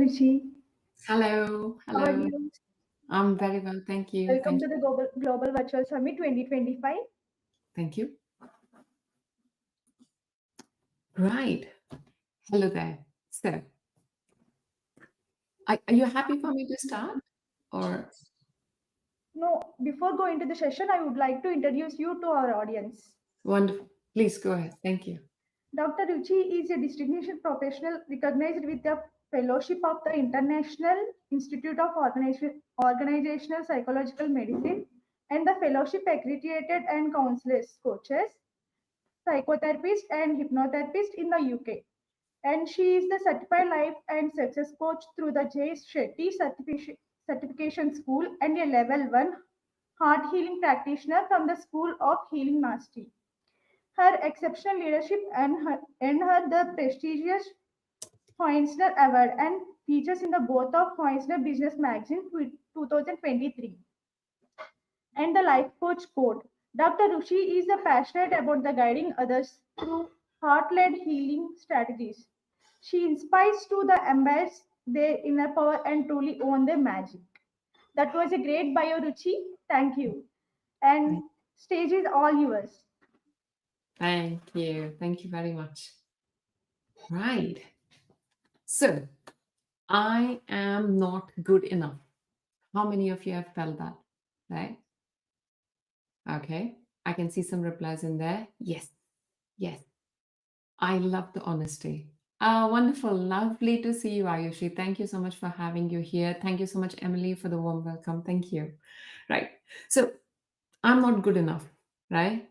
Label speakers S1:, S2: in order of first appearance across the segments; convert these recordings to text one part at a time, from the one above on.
S1: Ruchi.
S2: Hello,
S1: How are
S2: hello.
S1: you?
S2: I'm very well, thank you.
S1: Welcome
S2: Thank
S1: to
S2: you.
S1: the Global Virtual Summit 2025.
S2: Thank you. Right. Hello there. So, are you happy for me to start? Or
S1: No, before going to the session, I would like to introduce you to our audience.
S2: wonderful. Please go ahead. Thank you.
S1: Dr. Ruchi is a distinguished professional recognized with the fellowship of the International Institute of Organizational Psychological Medicine and the fellowship accredited and counselors, coaches, psychotherapist, and hypnotherapist in the UK. And she is the certified life and success coach through the J. Shetty certification school and a level 1 heart healing practitioner from the School of Healing Mastery. Her exceptional leadership earned her the prestigious Hoensner Award and features in the both of Hoensner Business Magazine 2023 and the Life Coach Code. Dr. Rushi is passionate about the guiding others through heart-led healing strategies. She inspires to the embrace their inner power and truly own their magic. That was a great bio, Ruchi. Thank you.
S2: Thank
S1: And stage is all yours.
S2: thank you. Thank you very much. Right. So, I am not good enough. How many of you have felt that? Right? Okay. I can see some replies in there. Yes. Yes. I love the honesty. Wonderful. Lovely to see you, Ayushi. Thank you so much for having you here. Thank you so much, Emily, for the warm welcome. Thank you. Right. So I'm not good enough, right?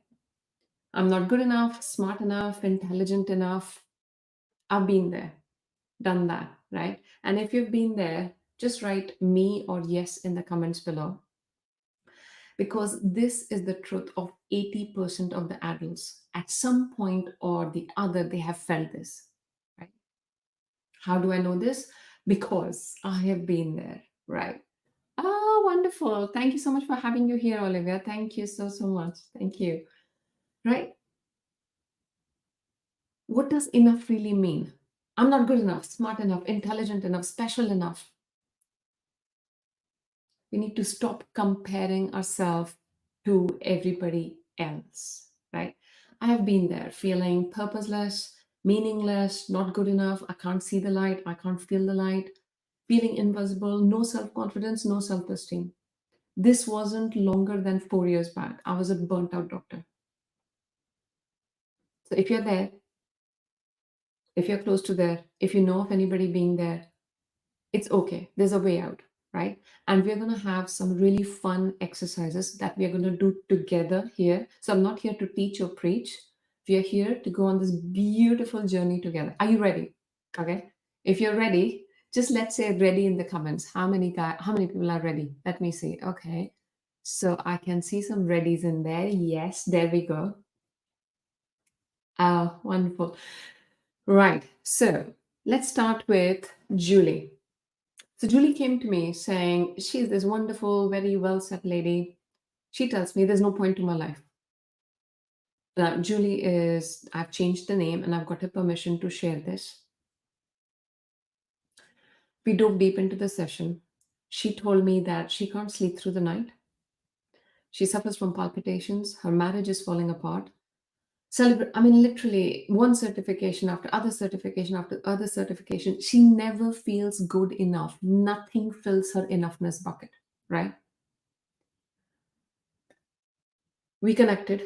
S2: I'm not good enough, smart enough, intelligent enough. I've been there, done that, right? And if you've been there, just write me or yes in the comments below, because this is the truth of 80% of the adults. At some point or the other, they have felt this, right? How do I know this? Because I have been there, right? Oh, wonderful. Thank you so much for having you here, Olivia. Thank you so, so much. Thank you. Right? What does enough really mean? I'm not good enough, smart enough, intelligent enough, special enough. We need to stop comparing ourselves to everybody else, right? I have been there feeling purposeless, meaningless, not good enough. I can't see the light. I can't feel the light. Feeling invisible, no self confidence, no self esteem. This wasn't longer than 4 years back. I was a burnt out doctor. So if you're there, if you're close to there, if you know of anybody being there, it's okay. There's a way out, right? And we're going to have some really fun exercises that we are going to do together here. So I'm not here to teach or preach. We are here to go on this beautiful journey together. Are you ready? Okay. If you're ready, just let's say ready in the comments. How many people are ready? Let me see. Okay. So I can see some readies in there. Yes, there we go. Oh, wonderful. Right. So let's start with Julie. So Julie came to me saying she's this wonderful, very well set lady. She tells me there's no point to my life. Julie is, I've changed the name and I've got her permission to share this. We dove deep into the session. She told me that she can't sleep through the night. She suffers from palpitations. Her marriage is falling apart. I mean, literally one certification after other certification after other certification. She never feels good enough. Nothing fills her enoughness bucket, right? We connected.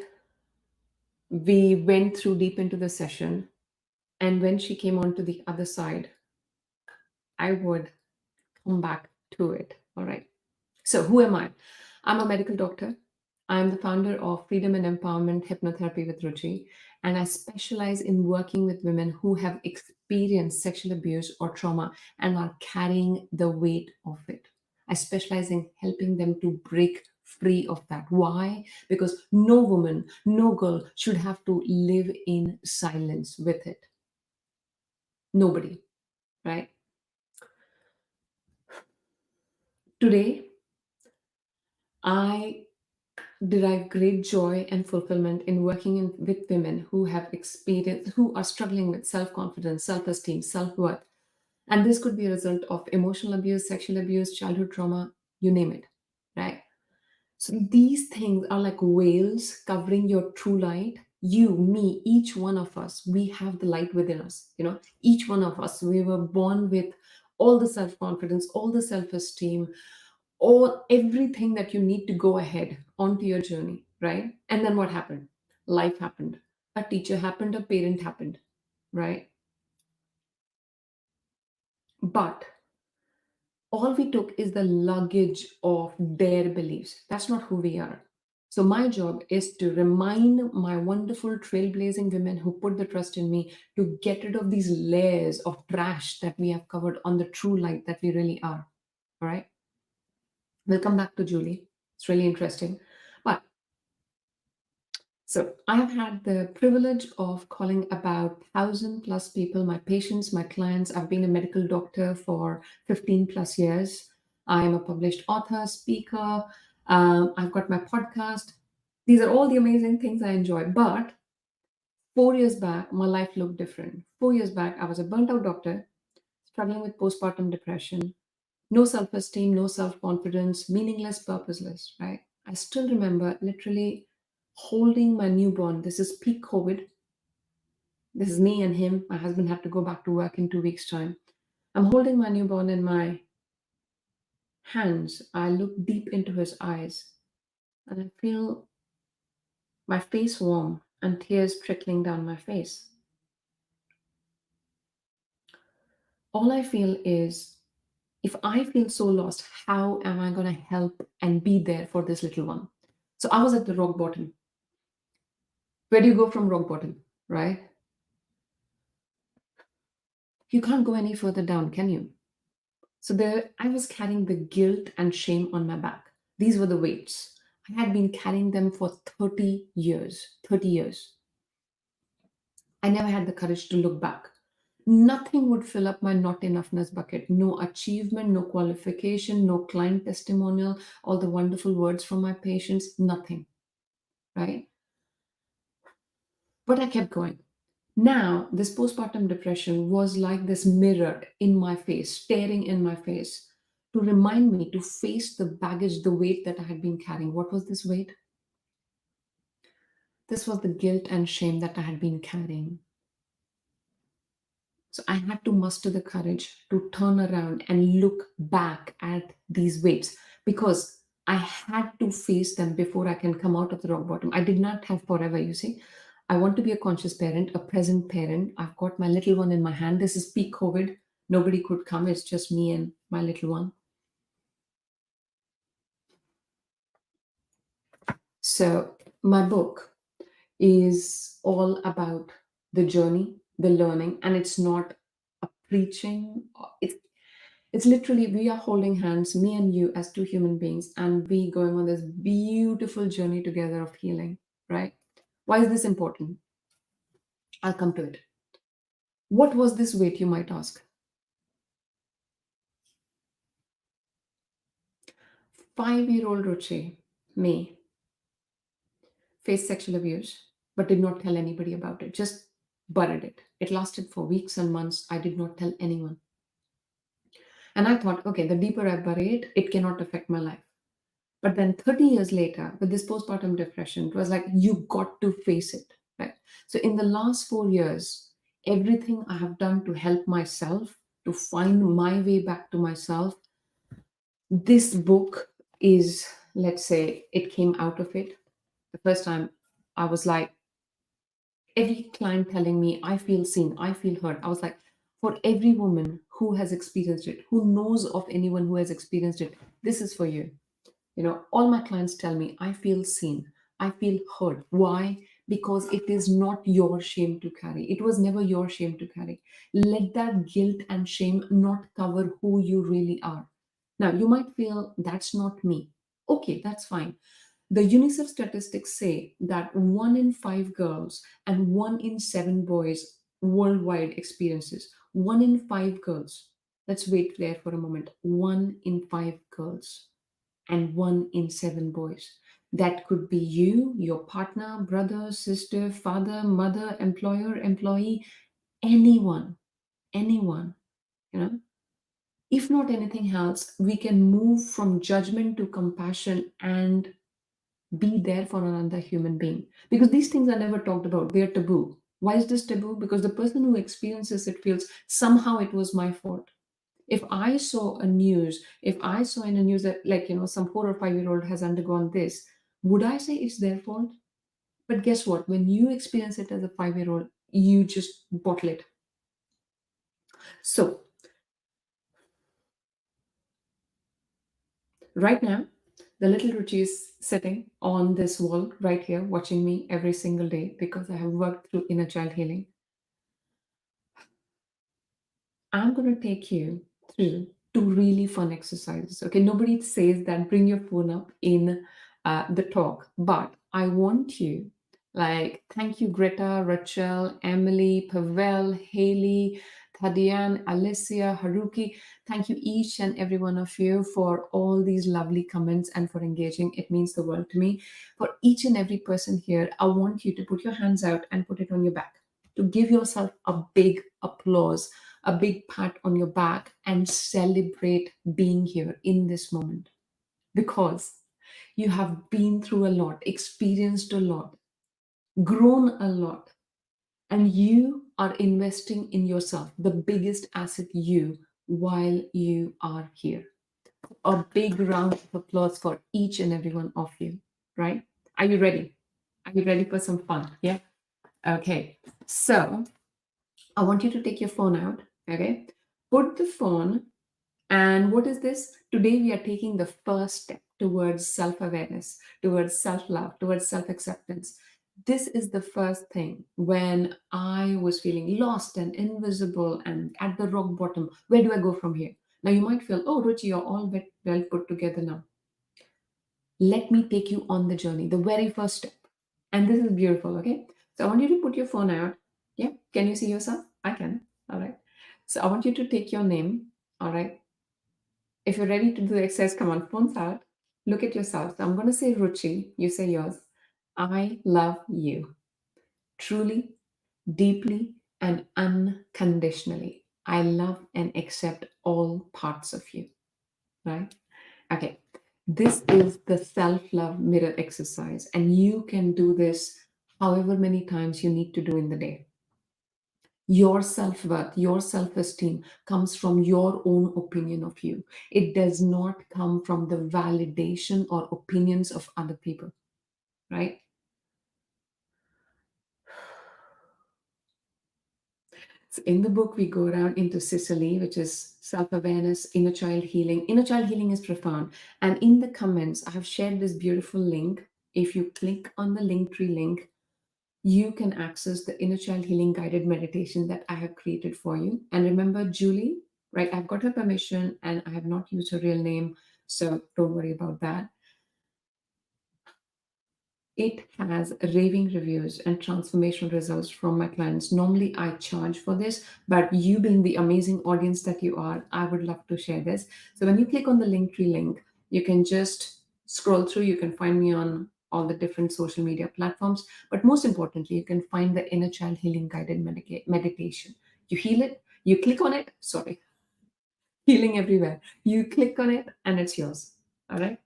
S2: We went through deep into the session. And when she came on to the other side, I would come back to it. All right. So, who am I? I'm a medical doctor. I'm the founder of Freedom and Empowerment Hypnotherapy with Ruchi, and I specialize in working with women who have experienced sexual abuse or trauma and are carrying the weight of it. I specialize in helping them to break free of that. Why? Because no woman, no girl should have to live in silence with it. Nobody, right? Today, I derive great joy and fulfillment in working with women who have experienced, who are struggling with self confidence, self esteem, self worth, And this could be a result of emotional abuse, sexual abuse, childhood trauma, you name it, right? So these things are like veils covering your true light. You, me, each one of us, we have the light within us. Each one of us, we were born with all the self confidence, all the self esteem, all everything that you need to go ahead onto your journey, right? And then what happened? Life happened. A teacher happened, a parent happened, right? But all we took is the luggage of their beliefs. That's not who we are. So, my job is to remind my wonderful trailblazing women who put the trust in me to get rid of these layers of trash that we have covered on the true light that we really are. All right. We'll come back to Julie. It's really interesting. But so I have had the privilege of calling about 1,000+ people, my patients, my clients. I've been a medical doctor for 15+ years. I am a published author, speaker. I've got my podcast. These are all the amazing things I enjoy. But 4 years back, my life looked different. 4 years back, I was a burnt out doctor, struggling with postpartum depression, no self esteem, no self confidence, meaningless, purposeless, right? I still remember literally holding my newborn. This is peak COVID. This is me and him. My husband had to go back to work in 2 weeks' time. I'm holding my newborn in my hands. I look deep into his eyes and I feel my face warm and tears trickling down my face. All I feel is, if I feel so lost, how am I going to help and be there for this little one? So I was at the rock bottom. Where do you go from rock bottom, right? You can't go any further down, can you? So there, I was carrying the guilt and shame on my back. These were the weights. I had been carrying them for 30 years. 30 years. I never had the courage to look back. Nothing would fill up my not enoughness bucket. No achievement, no qualification, no client testimonial, all the wonderful words from my patients, nothing, right? But I kept going. Now, this postpartum depression was like this mirror in my face, staring in my face, to remind me to face the baggage, the weight that I had been carrying. What was this weight? This was the guilt and shame that I had been carrying. So I had to muster the courage to turn around and look back at these weights, because I had to face them before I can come out of the rock bottom. I did not have forever, you see. I want to be a conscious parent, a present parent. I've got my little one in my hand. This is peak COVID. Nobody could come. It's just me and my little one. So my book is all about the journey, the learning, and it's not a preaching. It's literally, we are holding hands, me and you, as two human beings, and we going on this beautiful journey together of healing, right? Why is this important? I'll come to it. What was this weight, you might ask? 5-year-old Ruchi, me, faced sexual abuse, but did not tell anybody about it, just buried it. It lasted for weeks and months. I did not tell anyone. And I thought, okay, the deeper I bury it, it cannot affect my life. But then 30 years later, with this postpartum depression, it was like, you got to face it, right? So in the last 4 years, everything I have done to help myself, to find my way back to myself, this book is, let's say, it came out of it. The first time I was like, every client telling me, I feel seen, I feel heard. I was like, for every woman who has experienced it, who knows of anyone who has experienced it, this is for you. All my clients tell me, I feel seen, I feel heard. Why? Because it is not your shame to carry. It was never your shame to carry. Let that guilt and shame not cover who you really are. Now, you might feel that's not me. Okay, that's fine. The UNICEF statistics say that 1 in 5 girls and 1 in 7 boys worldwide experiences. 1 in 5 girls. Let's wait there for a moment. 1 in 5 girls and 1 in 7 boys. That could be you, your partner, brother, sister, father, mother, employer, employee, anyone, anyone. you know. If not anything else, we can move from judgment to compassion and be there for another human being. Because these things are never talked about, they are taboo. Why is this taboo? Because the person who experiences it feels somehow it was my fault. If I saw in a news that, like, some 4 or 5-year-old has undergone this, would I say it's their fault? But guess what? When you experience it as a 5-year-old, you just bottle it. So, right now, the little Ruchi is sitting on this wall right here, watching me every single day because I have worked through inner child healing. I'm going to take you through 2 really fun exercises. Okay, nobody says that bring your phone up in the talk, but I want you, like, thank you, Greta, Rachel, Emily, Pavel, Haley, Thadian, Alicia, Haruki. Thank you, each and every one of you, for all these lovely comments and for engaging. It means the world to me. For each and every person here, I want you to put your hands out and put it on your back to give yourself a big applause, a big pat on your back, and celebrate being here in this moment, because you have been through a lot, experienced a lot, grown a lot, and you are investing in yourself, the biggest asset, you, while you are here. A big round of applause for each and every one of you, right? Are you ready? Are you ready for some fun? Yeah? Okay. So I want you to take your phone out, okay? Put the phone, and what is this? Today we are taking the first step towards self-awareness, towards self-love, towards self-acceptance. This is the first thing. When I was feeling lost and invisible and at the rock bottom, where do I go from here? Now you might feel, oh, Ruchi, you're all well put together now. Let me take you on the journey, the very first step. And this is beautiful, okay? So I want you to put your phone out. Yeah, can you see yourself? I can. All right. So I want you to take your name. All right. If you're ready to do the exercise, come on, phones out. Look at yourself. So I'm going to say Ruchi. You say yours. I love you. Truly, deeply, and unconditionally. I love and accept all parts of you. Right? Okay. This is the self-love mirror exercise, and you can do this however many times you need to do in the day. Your self-worth, your self-esteem comes from your own opinion of you. It does not come from the validation or opinions of other people, right? So in the book, we go down into Sicily, which is self-awareness, inner child healing. Inner child healing is profound. And in the comments, I have shared this beautiful link. If you click on the Linktree link, you can access the inner child healing guided meditation that I have created for you. And remember, Julie, right? I've got her permission and I have not used her real name, so don't worry about that. It has raving reviews and transformational results from my clients. Normally, I charge for this, but you being the amazing audience that you are, I would love to share this. So when you click on the Linktree link, you can just scroll through. You can find me on all the different social media platforms. But most importantly, you can find the inner child healing guided meditation. You heal it, you click on it, sorry, healing everywhere. You click on it and it's yours. All right.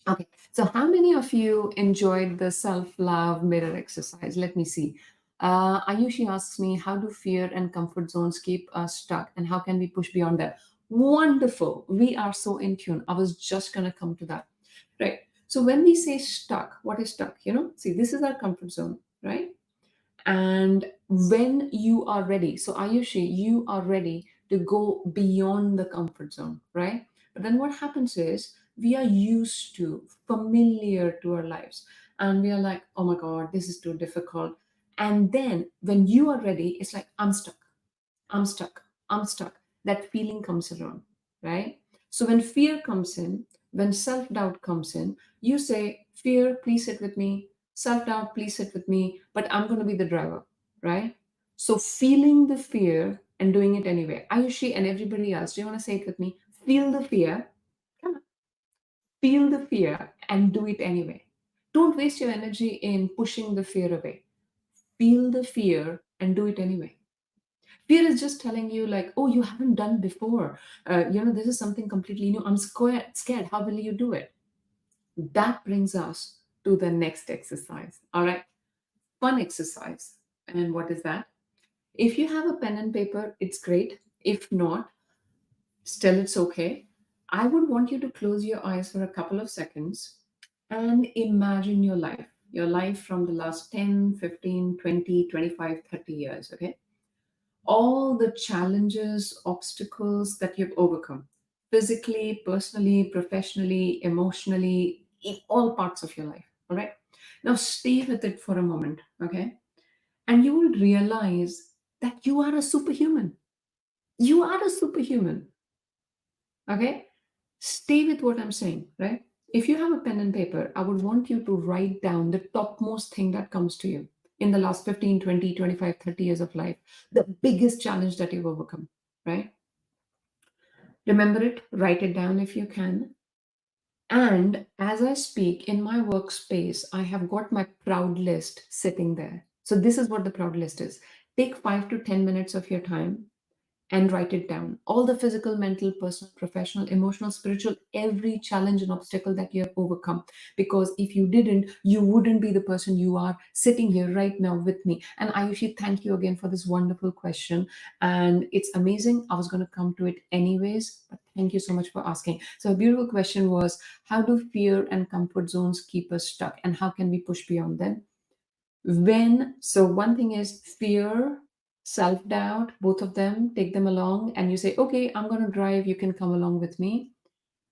S2: Okay, so how many of you enjoyed the self-love mirror exercise? Let me see. Ayushi asks me, how do fear and comfort zones keep us stuck and how can we push beyond that? Wonderful. We are so in tune. I was just going to come to that, right? So when we say stuck, what is stuck? See, this is our comfort zone, right? And when you are ready, so Ayushi, you are ready to go beyond the comfort zone, right? But then what happens is we are used to, familiar to our lives, and we are like, oh my God, this is too difficult. And then when you are ready, it's like, I'm stuck, I'm stuck, I'm stuck. That feeling comes around, right? So when fear comes in, when self doubt comes in, you say, fear, please sit with me. Self doubt, please sit with me. But I'm going to be the driver, right? So feeling the fear and doing it anyway. Ayushi and everybody else, do you want to say it with me? Feel the fear. Come on. Feel the fear and do it anyway. Don't waste your energy in pushing the fear away. Feel the fear and do it anyway. Fear is just telling you like, oh, you haven't done before. This is something completely new. I'm scared. How will you do it? That brings us to the next exercise. All right. Fun exercise. And what is that? If you have a pen and paper, it's great. If not, still it's okay. I would want you to close your eyes for a couple of seconds and imagine your life from the last 10, 15, 20, 25, 30 years, okay? All the challenges, obstacles that you've overcome, physically, personally, professionally, emotionally, in all parts of your life, all right? Now stay with it for a moment, okay? And you will realize that you are a superhuman. You are a superhuman. Okay? Stay with what I'm saying, right? If you have a pen and paper, I would want you to write down the topmost thing that comes to you in the last 15, 20, 25, 30 years of life, the biggest challenge that you've overcome, right? Remember it, write it down if you can. And as I speak in my workspace, I have got my proud list sitting there. So this is what the proud list is. Take 5 to 10 minutes of your time and write it down. All the physical, mental, personal, professional, emotional, spiritual, every challenge and obstacle that you have overcome. Because if you didn't, you wouldn't be the person you are sitting here right now with me. And Ayushi, thank you again for this wonderful question. And it's amazing. I was going to come to it anyways, but thank you so much for asking. So a beautiful question was, how do fear and comfort zones keep us stuck? And how can we push beyond them? One thing is fear, self-doubt, both of them, take them along and you say, okay, I'm going to drive, you can come along with me.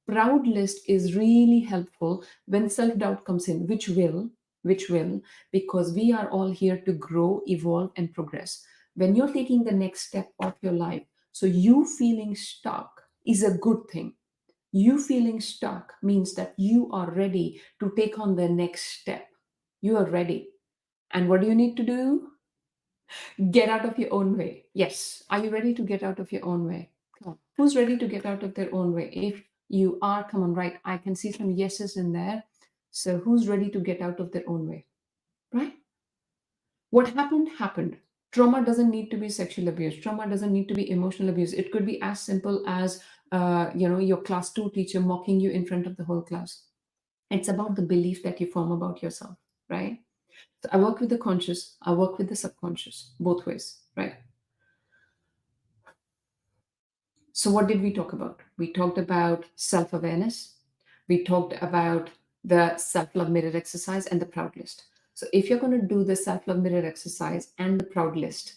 S2: Proud list is really helpful when self-doubt comes in, which will, because we are all here to grow, evolve, and progress. When you're taking the next step of your life, so you feeling stuck is a good thing. You feeling stuck means that you are ready to take on the next step. You are ready. And what do you need to do? Get out of your own way. Yes. Are you ready to get out of your own way? Come on. Who's ready to get out of their own way? If you are, come on, right? I can see some yeses in there. So who's ready to get out of their own way? Right? What happened. Trauma doesn't need to be sexual abuse. Trauma doesn't need to be emotional abuse. It could be as simple as, your class 2 teacher mocking you in front of the whole class. It's about the belief that you form about yourself, right? So I work with the conscious, I work with the subconscious, both ways, right? So what did we talk about? We talked about self-awareness. We talked about the self-love mirror exercise and the proud list. So if you're going to do the self-love mirror exercise and the proud list,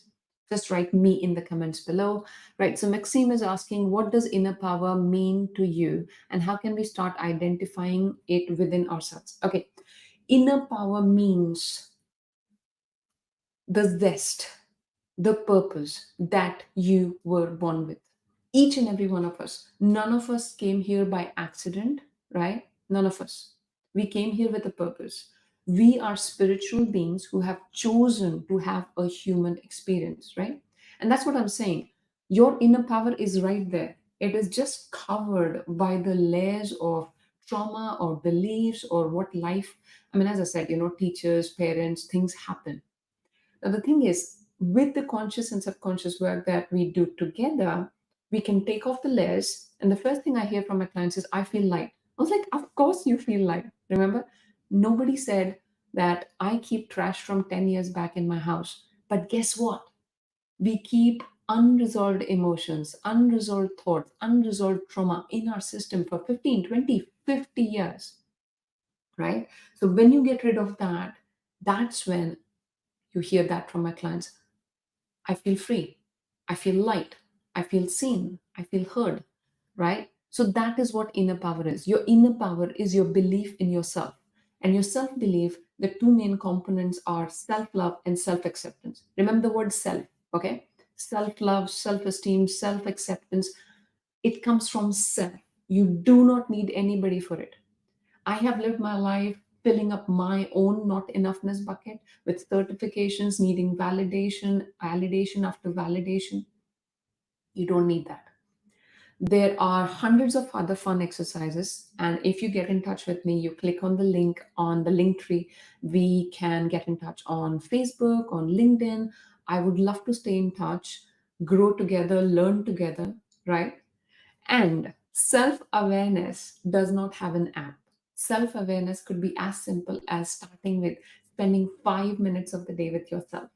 S2: just write me in the comments below, right? So Maxime is asking, what does inner power mean to you? And how can we start identifying it within ourselves? Okay. Inner power means the zest, the purpose that you were born with. Each and every one of us. None of us came here by accident, right? None of us. We came here with a purpose. We are spiritual beings who have chosen to have a human experience, right? And that's what I'm saying. Your inner power is right there. It is just covered by the layers of trauma or beliefs or what life, I mean, as I said, teachers, parents, things happen. Now, the thing is, with the conscious and subconscious work that we do together, we can take off the layers. And the first thing I hear from my clients is, I feel light. I was like, of course you feel light. Remember, nobody said that I keep trash from 10 years back in my house. But guess what? We keep unresolved emotions, unresolved thoughts, unresolved trauma in our system for 15, 20, 50 years, right? So when you get rid of that, that's when you hear that from my clients. I feel free. I feel light. I feel seen. I feel heard, right? So that is what inner power is. Your inner power is your belief in yourself. And your self belief, the two main components are self love and self acceptance. Remember the word self, okay? Self love, self esteem, self acceptance. It comes from self. You do not need anybody for it. I have lived my life filling up my own not enoughness bucket with certifications needing validation after validation. You don't need that. There are hundreds of other fun exercises. And if you get in touch with me, you click on the link on the link tree. We can get in touch on Facebook, on LinkedIn. I would love to stay in touch. grow together, learn together, right? And self-awareness does not have an app. Self-awareness could be as simple as starting with spending 5 minutes of the day with yourself.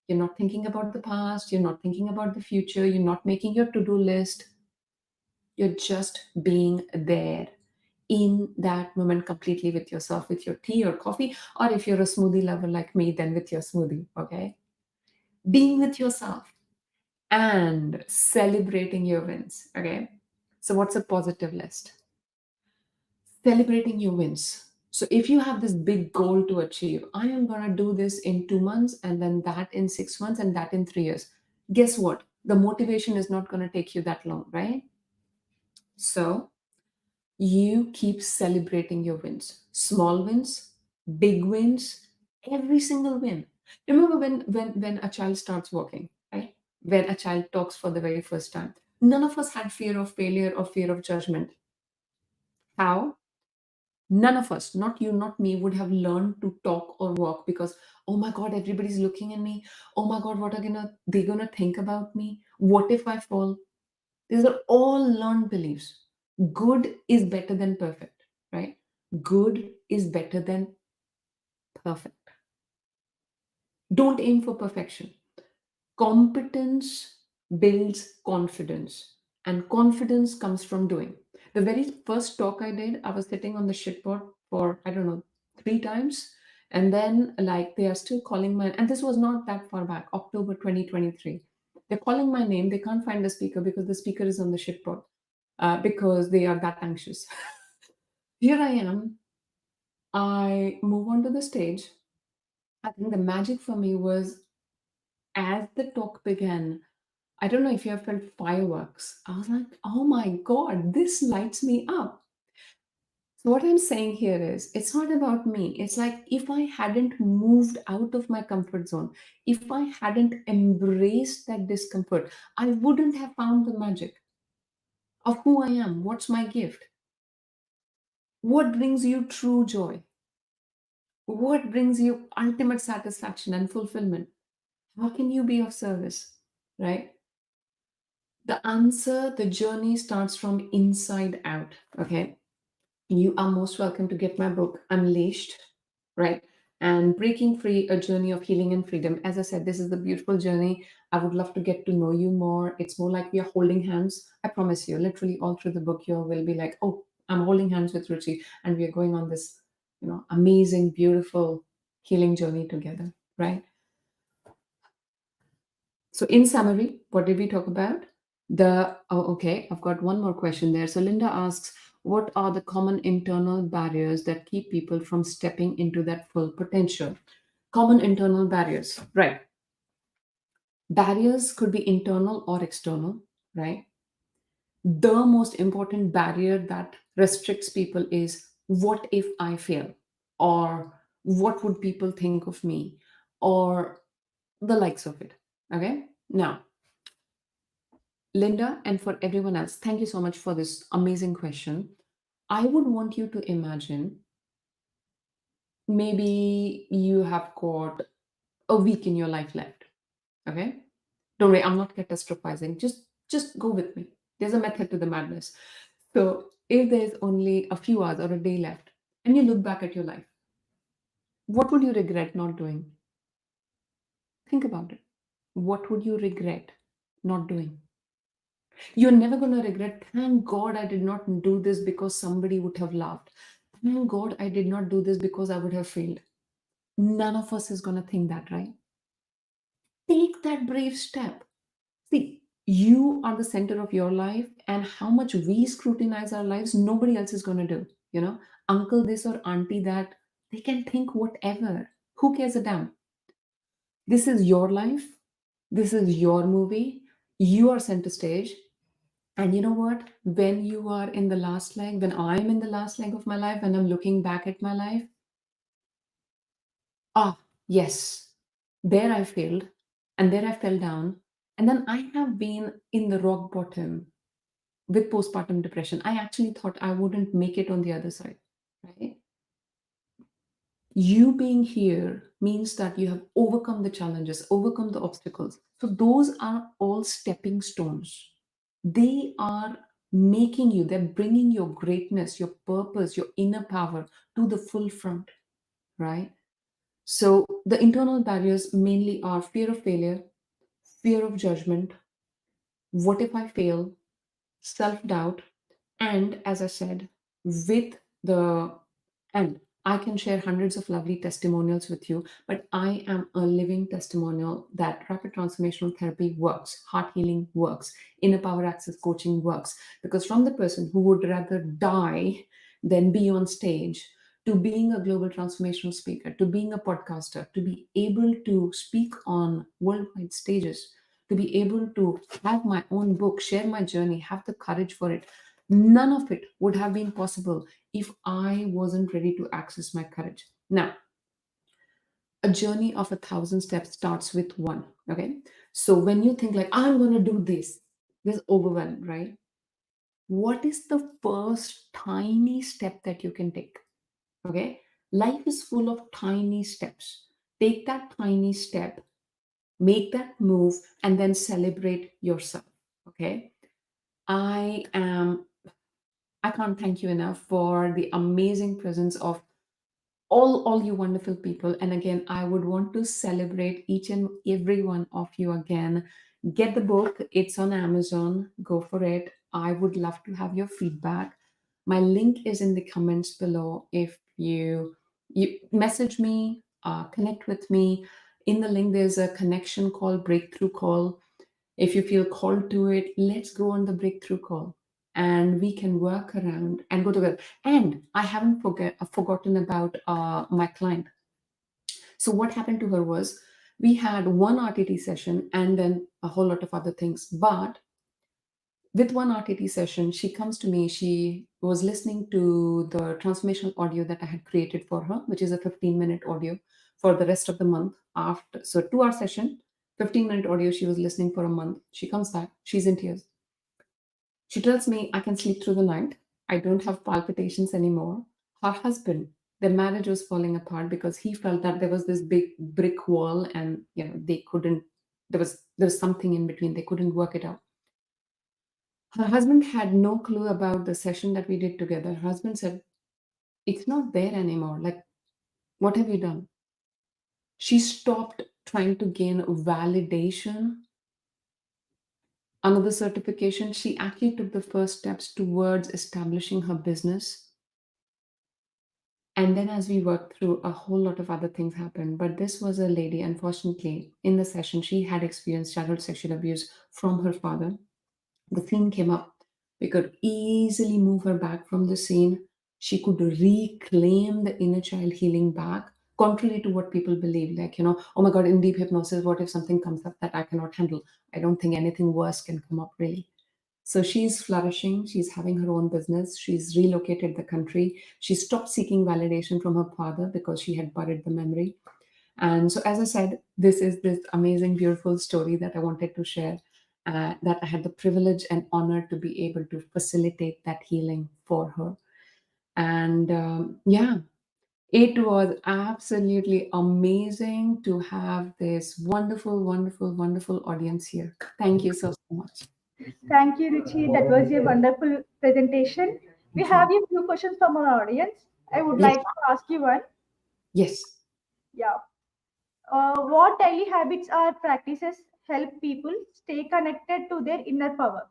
S2: You're not thinking about the past, you're not thinking about the future, you're not making your to-do list. You're just being there in that moment completely with yourself, with your tea or coffee, or if you're a smoothie lover like me, then with your smoothie, okay? Being with yourself and celebrating your wins, okay? So, what's a positive list? Celebrating your wins. So, if you have this big goal to achieve, I am going to do this in 2 months, and then that in 6 months, and that in 3 years. Guess what? The motivation is not going to take you that long, right? So, you keep celebrating your wins, small wins, big wins, every single win. Remember when a child starts walking, right? When a child talks for the very first time, none of us had fear of failure or fear of judgment. How? None of us, not you, not me, would have learned to talk or walk because, oh my God, everybody's looking at me. Oh my God, what are they gonna think about me? What if I fall? These are all learned beliefs. Good is better than perfect, right? Good is better than perfect. Don't aim for perfection. Competence builds confidence, and confidence comes from doing. The very first talk I did, I was sitting on the shitboard for, I don't know, 3 times. And then, like, they are still calling my, and this was not that far back, October 2023. They're calling my name. They can't find the speaker because the speaker is on the shitboard because they are that anxious. Here I am. I move onto the stage. I think the magic for me was as the talk began, I don't know if you have felt fireworks. I was like, oh my God, this lights me up. So, what I'm saying here is, it's not about me. It's like if I hadn't moved out of my comfort zone, if I hadn't embraced that discomfort, I wouldn't have found the magic of who I am. What's my gift? What brings you true joy? What brings you ultimate satisfaction and fulfillment? How can you be of service? Right? The answer, the journey starts from inside out. Okay. You are most welcome to get my book, Unleashed, right? And Breaking Free, a Journey of Healing and Freedom. As I said, this is the beautiful journey. I would love to get to know you more. It's more like we are holding hands. I promise you, literally all through the book, you will be like, oh, I'm holding hands with Ruchi, and we are going on this, amazing, beautiful healing journey together, right? So, in summary, what did we talk about? Okay, I've got one more question there. So, Linda asks, what are the common internal barriers that keep people from stepping into that full potential? Common internal barriers, right? Barriers could be internal or external, right? The most important barrier that restricts people is what if I fail? Or what would people think of me? Or the likes of it. Okay, now, Linda, and for everyone else, thank you so much for this amazing question. I would want you to imagine maybe you have got a week in your life left. Okay? Don't worry, I'm not catastrophizing. Just go with me. There's a method to the madness. So if there's only a few hours or a day left, and you look back at your life, what would you regret not doing? Think about it. What would you regret not doing? You're never going to regret, thank God I did not do this because somebody would have laughed. Thank God I did not do this because I would have failed. None of us is going to think that, right? Take that brave step. See, you are the center of your life, and how much we scrutinize our lives, nobody else is going to do. Uncle this or auntie that, they can think whatever. Who cares a damn? This is your life. This is your movie. You are center stage. And you know what? When you are in the last leg, when I'm in the last leg of my life, and I'm looking back at my life, yes, there I failed, and there I fell down. And then I have been in the rock bottom with postpartum depression. I actually thought I wouldn't make it on the other side, right? You being here means that you have overcome the challenges, overcome the obstacles. So those are all stepping stones. They are making you, they're bringing your greatness, your purpose, your inner power to the full front, right? So the internal barriers mainly are fear of failure, fear of judgment, what if I fail, self doubt, and as I said, with the and I can share hundreds of lovely testimonials with you, but I am a living testimonial that rapid transformational therapy works, heart healing works, inner power access coaching works. Because from the person who would rather die than be on stage, to being a global transformational speaker, to being a podcaster, to be able to speak on worldwide stages, to be able to have my own book, share my journey, have the courage for it. None of it would have been possible if I wasn't ready to access my courage. Now, a journey of 1,000 steps starts with one. Okay. So when you think like, I'm going to do this, there's overwhelm, right? What is the first tiny step that you can take? Okay. Life is full of tiny steps. Take that tiny step, make that move, and then celebrate yourself. Okay. I am I can't thank you enough for the amazing presence of all you wonderful people. And again, I would want to celebrate each and every one of you again. Get the book, it's on Amazon. Go for it. I would love to have your feedback. My link is in the comments below. If you message me, connect with me. In the link, there's a connection call, breakthrough call. If you feel called to it, let's go on the breakthrough call and we can work around and go together. And I haven't forgotten about my client. So, what happened to her was we had one RTT session and then a whole lot of other things. But with one RTT session, she comes to me. She was listening to the transformational audio that I had created for her, which is a 15-minute audio for the rest of the month. After, so 2 hour session, 15-minute audio, she was listening for a month. She comes back, she's in tears. She tells me, I can sleep through the night. I don't have palpitations anymore. Her husband, their marriage was falling apart because he felt that there was this big brick wall and they couldn't, there was something in between. They couldn't work it out. Her husband had no clue about the session that we did together. Her husband said, it's not there anymore. Like, what have you done? She stopped trying to gain validation, another certification. She actually took the first steps towards establishing her business. And then, as we worked through, a whole lot of other things happened. But this was a lady, unfortunately, in the session, she had experienced childhood sexual abuse from her father. The scene came up. We could easily move her back from the scene. She could reclaim the inner child healing back, contrary to what people believe. Like, oh my God, in deep hypnosis, what if something comes up that I cannot handle? I don't think anything worse can come up, really. So she's flourishing. She's having her own business. She's relocated the country. She stopped seeking validation from her father because she had buried the memory. And so, as I said, this is this amazing, beautiful story that I wanted to share, that I had the privilege and honor to be able to facilitate that healing for her. And yeah, it was absolutely amazing to have this wonderful, wonderful, wonderful audience here. Thank you so, so much.
S1: Thank you, Ruchi. That was a wonderful presentation. We have a few questions from our audience. I would
S2: Yes,
S1: like to ask you one.
S2: yes.
S1: Yeah. What daily habits or practices help people stay connected to their inner power?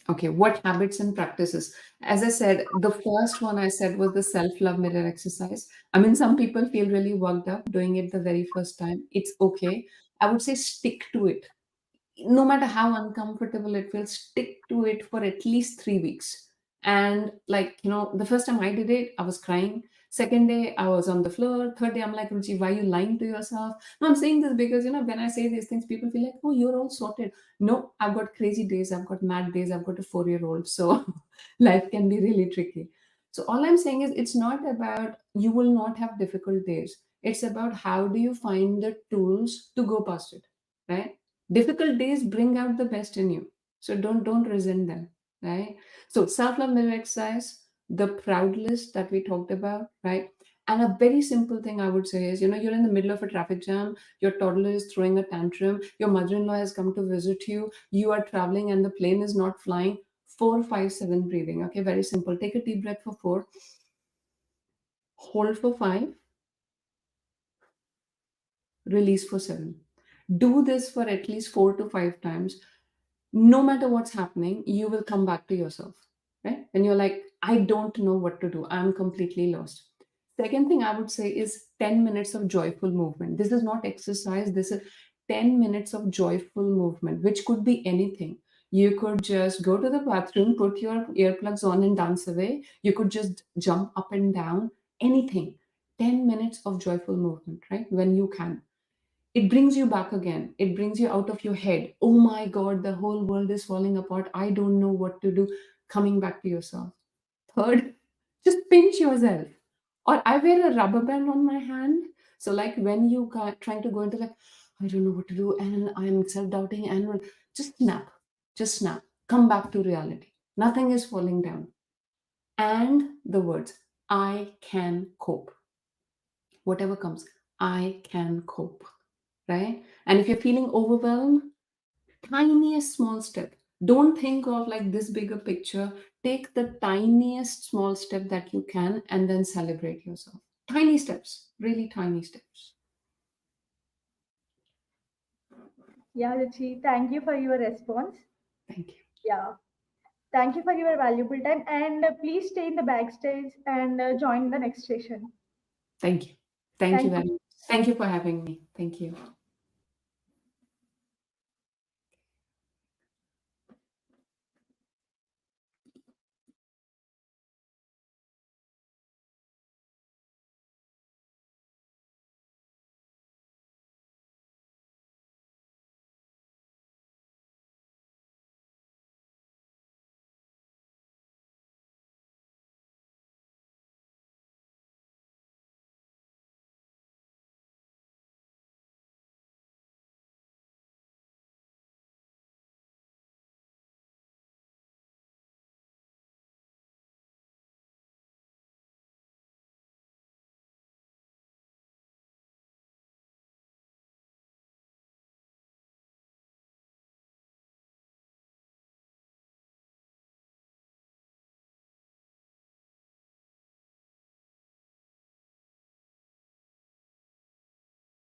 S2: Okay, what habits and practices? As I said, the first one I said was the self love mirror exercise. I mean, some people feel really worked up doing it the very first time. It's okay. I would say stick to it. No matter how uncomfortable it feels, stick to it for at least 3 weeks. And like, the first time I did it, I was crying. Second day, I was on the floor. Third day, I'm like, Ruchi, why are you lying to yourself? No, I'm saying this because, when I say these things, people feel like, oh, you're all sorted. No, I've got crazy days. I've got mad days. I've got a 4-year-old. So life can be really tricky. So all I'm saying is it's not about you will not have difficult days. It's about how do you find the tools to go past it, right? Difficult days bring out the best in you, so don't resent them, right? So self-love mirror exercise, the proud list that we talked about, right? And a very simple thing I would say is, you're in the middle of a traffic jam, your toddler is throwing a tantrum, your mother-in-law has come to visit you, you are traveling and the plane is not flying. 4, 5, 7 breathing. Okay, very simple. Take a deep breath for 4, hold for 5, release for 7. Do this for at least 4 to 5 times. No matter what's happening, you will come back to yourself, right? And you're like, I don't know what to do. I'm completely lost. Second thing I would say is 10 minutes of joyful movement. This is not exercise. This is 10 minutes of joyful movement, which could be anything. You could just go to the bathroom, put your earplugs on and dance away. You could just jump up and down, anything. 10 minutes of joyful movement, right? When you can. It brings you back again. It brings you out of your head. Oh my God, the whole world is falling apart. I don't know what to do. Coming back to yourself. Third, just pinch yourself. Or I wear a rubber band on my hand. So like when you trying to go into like, I don't know what to do and I'm self-doubting and just snap. Just snap. Come back to reality. Nothing is falling down. And the words, I can cope. Whatever comes, I can cope. Right? And if you're feeling overwhelmed, tiniest small step. Don't think of like this bigger picture. Take the tiniest small step that you can and then celebrate yourself. Tiny steps, really tiny steps.
S1: Yeah, Ruchi, thank you for your response.
S2: Thank you.
S1: Yeah. Thank you for your valuable time. And please stay in the backstage and join the next session.
S2: Thank you. Thank you
S1: Thank
S2: very
S1: you.
S2: much. Thank you for having me. Thank you.